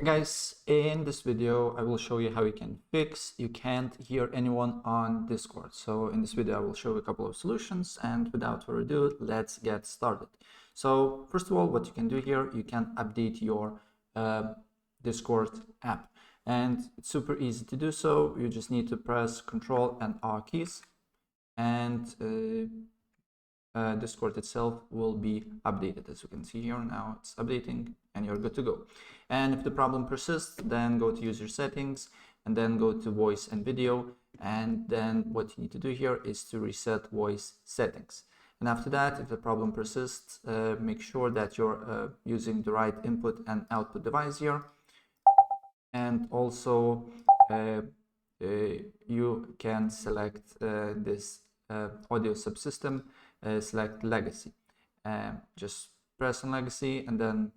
Guys, in this video I will show you how you can fix you can't hear anyone on Discord. So in this video I will show you a couple of solutions, and without further ado, let's get started. So first of all, what you can do here, you can update your Discord app, and it's super easy to do so. You just need to press Ctrl and R keys, and Discord itself will be updated. As you can see here, now it's updating and you're good to go. And if the problem persists, then go to user settings and then go to voice and video, and then what you need to do here is to reset voice settings. And after that, if the problem persists, make sure that you're using the right input and output device here, and also you can select this audio subsystem, select legacy. Just press on legacy, and then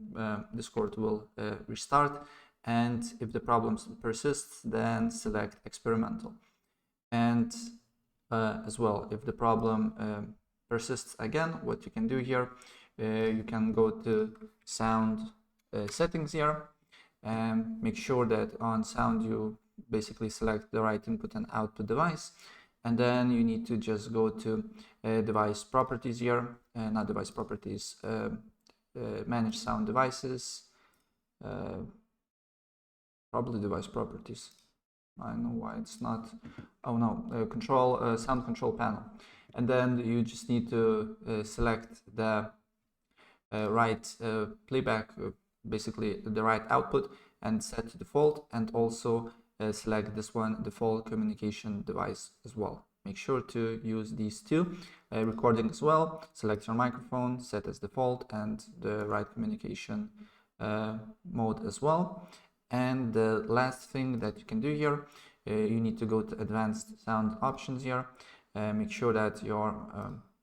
Discord will restart. And if the problem persists, then select experimental. And as well, if the problem persists again, what you can do here, you can go to sound settings here, and make sure that on sound you basically select the right input and output device. And then you need to just go to device properties here, not device properties, manage sound devices, probably device properties. I know why it's not. Oh no, control sound control panel. And then you just need to select the right playback, basically the right output, and set to default, and also select this one, default communication device as well. Make sure to use these two. Recording as well, select your microphone, set as default, and the right communication mode as well. And the last thing that you can do here, you need to go to advanced sound options here. Make sure that you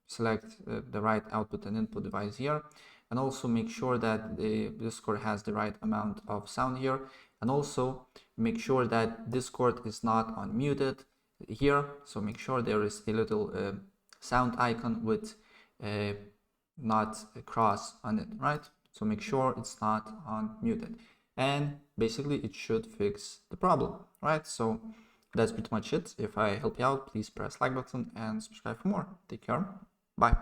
select the right output and input device here, and also make sure that the Discord has the right amount of sound here, and also make sure that Discord is not unmuted here. So make sure there is a little sound icon with not a cross on it, right? So make sure it's not unmuted, and basically it should fix the problem, right? So that's pretty much it. If I help you out, please press like button and subscribe for more. Take care. Bye.